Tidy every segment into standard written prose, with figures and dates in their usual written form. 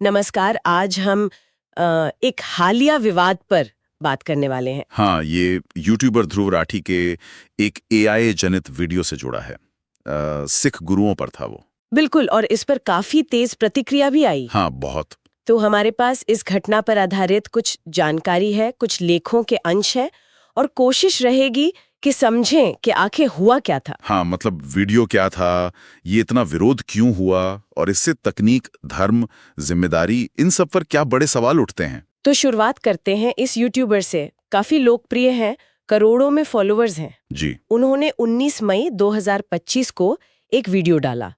नमस्कार। आज हम एक हालिया विवाद पर बात करने वाले हैं। हाँ, ये यूट्यूबर ध्रुव राठी के एक एआई जनित वीडियो से जुड़ा है। सिख गुरुओं पर था वो। बिल्कुल, और इस पर काफी तेज प्रतिक्रिया भी आई। हाँ, बहुत। तो हमारे पास इस घटना पर आधारित कुछ जानकारी है, कुछ लेखों के अंश है और कोशिश रहेगी कि समझें कि आखिर हुआ क्या था। हाँ, मतलब वीडियो क्या था, ये इतना विरोध क्यों हुआ और इससे तकनीक, धर्म, जिम्मेदारी, इन सब पर क्या बड़े सवाल उठते हैं। तो शुरुआत करते हैं इस यूट्यूबर से। काफी लोकप्रिय हैं, करोड़ों में फॉलोअर्स हैं। जी। उन्होंने 19 मई 2025 को एक वीडियो डाला,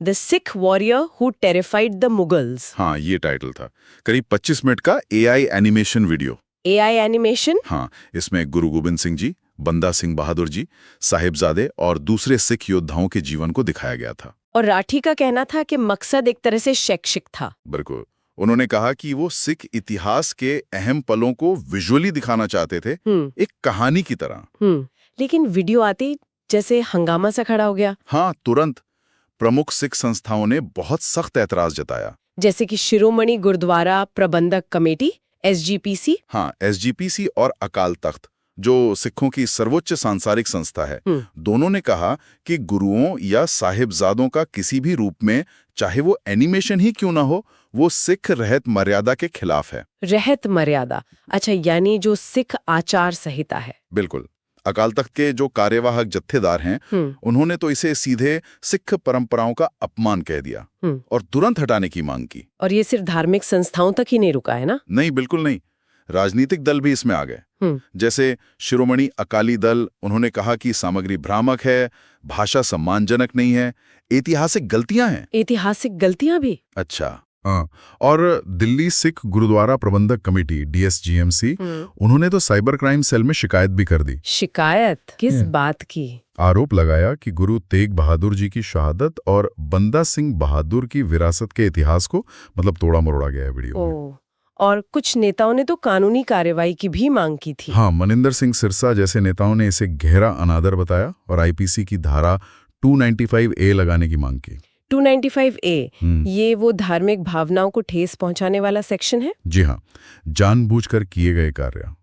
the Sikh warrior who terrified the Mughals. हाँ, ये टाइटल था। करीब 25 मिनट का AI animation video. AI animation? हाँ, इसमें गुरु गोबिंद सिंह जी, बंदा सिंह बहादुर जी, साहिबजादे और दूसरे सिख योद्धाओं के जीवन को दिखाया गया था। और राठी का कहना था कि मकसद एक तरह से शैक्षिक था। बिल्कुल। उन्होंने कहा कि वो सिख इतिहास के अहम पलों को विजुअली दिखाना चाहते थे, एक कहानी की तरह। लेकिन वीडियो आती जैसे हंगामा सा खड़ा हो गया। हाँ, तुरंत प्रमुख सिख संस्थाओं ने बहुत सख्त ऐतराज जताया। जैसे कि शिरोमणि गुरुद्वारा प्रबंधक कमेटी, एसजीपीसी। हाँ, एसजीपीसी और अकाल तख्त, जो सिखों की सर्वोच्च सांसारिक संस्था है, दोनों ने कहा कि गुरुओं या साहिबजादों का किसी भी रूप में, चाहे वो एनिमेशन ही क्यों ना हो, वो सिख रहत मर्यादा के खिलाफ है। रहत मर्यादा? अच्छा, यानी जो सिख आचार संहिता है। बिल्कुल। अकाल तख्त के जो कार्यवाहक जत्थेदार हैं, उन्होंने तो इसे सीधे सिख परंपराओं का अपमान कह दिया और तुरंत हटाने की मांग की। और ये सिर्फ धार्मिक संस्थाओं तक ही नहीं रुका है ना? नहीं, बिल्कुल नहीं। राजनीतिक दल भी इसमें आ गए। जैसे शिरोमणि अकाली दल, उन्होंने कहा कि सामग्री भ्रामक है, भाषा सम्मानजनक नहीं है, ऐतिहासिक गलतियां हैं। ऐतिहासिक गलतियां भी? अच्छा। हाँ, और दिल्ली सिख गुरुद्वारा प्रबंधक कमेटी डीएसजीएमसी, उन्होंने तो साइबर क्राइम सेल में शिकायत भी कर दी। शिकायत किस बात की? आरोप लगाया कि गुरु तेग बहादुर जी की शहादत और बंदा सिंह बहादुर की विरासत के इतिहास को मतलब तोड़ा मरोड़ा गया है वीडियो में। और कुछ नेताओं ने तो कानूनी कार्रवाई की भी मांग की थी। हाँ, मनिंदर सिंह सिरसा जैसे नेताओं ने इसे गहरा अनादर बताया और आईपीसी की धारा 295A लगाने की मांग की। 295A, ये वो धार्मिक भावनाओं को ठेस पहुंचाने वाला सेक्शन है? जी हाँ, जानबूझकर किए गए कार्य।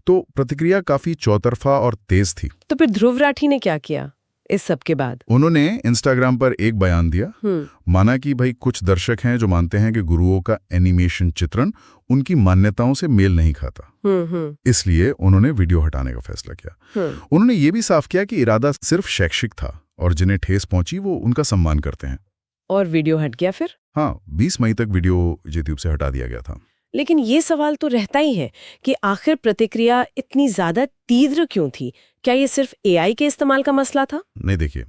तो प्रतिक्रिया काफी चौतरफा और तेज थी। तो फिर ध्रुव राठी ने क्या किया इस सब के बाद? उन्होंने इंस्टाग्राम पर एक बयान दिया। माना कि भाई कुछ दर्शक हैं जो मानते हैं कि गुरुओं का एनिमेशन चित्रण उनकी मान्यताओं से मेल नहीं खाता, इसलिए उन्होंने वीडियो हटाने का फैसला किया। उन्होंने ये भी साफ किया कि इरादा सिर्फ शैक्षिक था और जिन्हें ठेस पहुंची वो उनका सम्मान करते हैं। और वीडियो हट गया फिर? हाँ, 20 मई तक वीडियो यूट्यूब से हटा दिया गया था। लेकिन ये सवाल तो रहता ही है कि आखिर प्रतिक्रिया इतनी ज्यादा तीव्र क्यों थी? क्या ये सिर्फ एआई के इस्तेमाल का मसला था? नहीं, देखिए,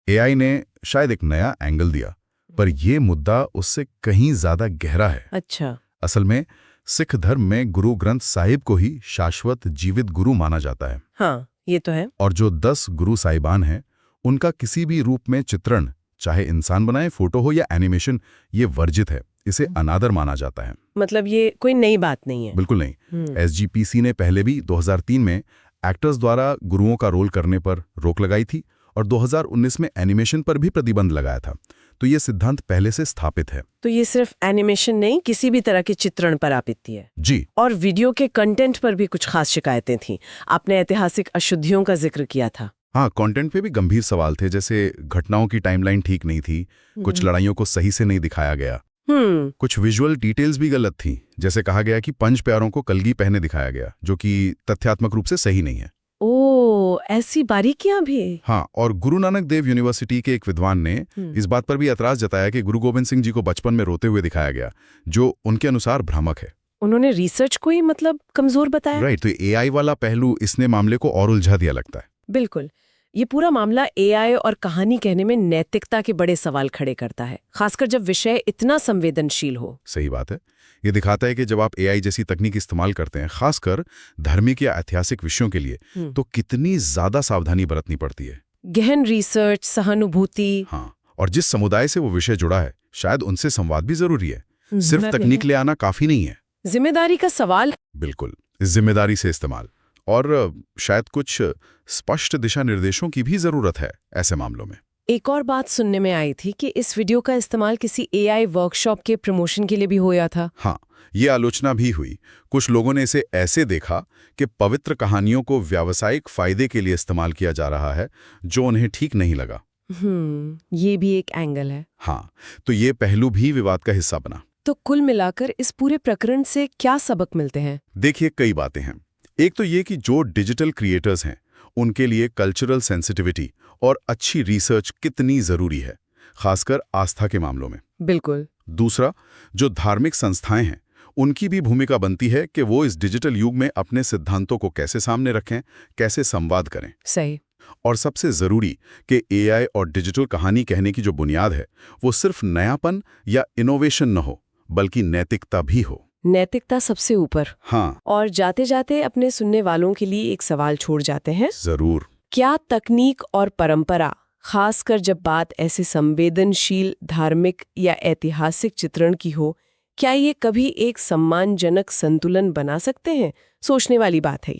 एआई ने शायद एक नया एंगल दिया, पर यह मुद्दा उससे कहीं ज्यादा गहरा है। अच्छा। असल में सिख धर्म में गुरु ग्रंथ साहिब को ही शाश्वत जीवित गुरु माना जाता है। हाँ, ये तो है। और जो 10 गुरु साहिबान हैं, उनका किसी भी रूप में चित्रण, चाहे इंसान बनाए, फोटो हो या एनिमेशन, ये वर्जित है। इसे अनादर माना जाता है। मतलब ये कोई नई बात नहीं है? बिल्कुल नहीं। एसजीपीसी ने पहले भी 2003 में एक्टर्स द्वारा गुरुओं का रोल करने पर रोक लगाई थी और 2019 में एनिमेशन पर भी प्रतिबंध लगाया था। तो ये सिद्धांत पहले से स्थापित है। तो ये सिर्फ एनिमेशन नहीं, किसी भी तरह के चित्रण पर आपत्ति है? जी। और वीडियो के कंटेंट पर भी कुछ खास शिकायतें थीं। आपने ऐतिहासिक अशुद्धियों का जिक्र किया था। हाँ, कंटेंट पे भी गंभीर सवाल थे, जैसे घटनाओं की टाइमलाइन ठीक नहीं थी, कुछ लड़ाइयों को सही से नहीं दिखाया गया, कुछ विजुअल डिटेल्स भी गलत थी। जैसे कहा गया कि पंच प्यारों को कलगी पहने दिखाया गया, जो कि तथ्यात्मक रूप से सही नहीं है। ओह, ऐसी बारीकियां भी? हाँ, और गुरु नानक देव यूनिवर्सिटी के एक विद्वान ने इस बात पर भी ऐतराज जताया कि गुरु गोबिंद सिंह जी को बचपन में रोते हुए दिखाया गया, जो उनके अनुसार भ्रामक है। उन्होंने रिसर्च को ही मतलब कमजोर बताया। राइट। तो एआई वाला पहलू इसने मामले को और उलझा दिया लगता है। बिल्कुल। ये पूरा मामला एआई और कहानी कहने में नैतिकता के बड़े सवाल खड़े करता है, खासकर जब विषय इतना संवेदनशील हो। सही बात है। ये दिखाता है कि जब आप एआई जैसी तकनीक इस्तेमाल करते हैं, खासकर धार्मिक या ऐतिहासिक विषयों के लिए, तो कितनी ज्यादा सावधानी बरतनी पड़ती है। गहन रिसर्च, सहानुभूति। हाँ, और जिस समुदाय से वो विषय जुड़ा है, शायद उनसे संवाद भी जरूरी है। सिर्फ तकनीक ले आना काफी नहीं है। जिम्मेदारी का सवाल। बिल्कुल, जिम्मेदारी से इस्तेमाल और शायद कुछ स्पष्ट दिशा निर्देशों की भी जरूरत है ऐसे मामलों में। एक और बात सुनने में आई थी कि इस वीडियो का इस्तेमाल किसी AI वर्कशॉप के प्रमोशन के लिए भी होया था। हाँ, ये आलोचना भी हुई। कुछ लोगों ने इसे ऐसे देखा कि पवित्र कहानियों को व्यावसायिक फायदे के लिए इस्तेमाल किया जा रहा है, जो उन्हें ठीक नहीं लगा। ये भी एक एंगल है। हाँ, तो ये पहलू भी विवाद का हिस्सा बना। तो कुल मिलाकर इस पूरे प्रकरण से क्या सबक मिलते हैं? देखिए, कई बातें हैं। एक तो ये कि जो डिजिटल क्रिएटर्स हैं, उनके लिए कल्चरल सेंसिटिविटी और अच्छी रिसर्च कितनी जरूरी है, खासकर आस्था के मामलों में। बिल्कुल। दूसरा, जो धार्मिक संस्थाएं हैं, उनकी भी भूमिका बनती है कि वो इस डिजिटल युग में अपने सिद्धांतों को कैसे सामने रखें, कैसे संवाद करें। सही। और सबसे जरूरी कि AI और डिजिटल कहानी कहने की जो बुनियाद है, वो सिर्फ नयापन या इनोवेशन न हो, बल्कि नैतिकता भी हो। नैतिकता सबसे ऊपर। हाँ। और जाते जाते अपने सुनने वालों के लिए एक सवाल छोड़ जाते हैं। जरूर। क्या तकनीक और परंपरा, खासकर जब बात ऐसे संवेदनशील, धार्मिक या ऐतिहासिक चित्रण की हो, क्या ये कभी एक सम्मानजनक संतुलन बना सकते हैं? सोचने वाली बात है।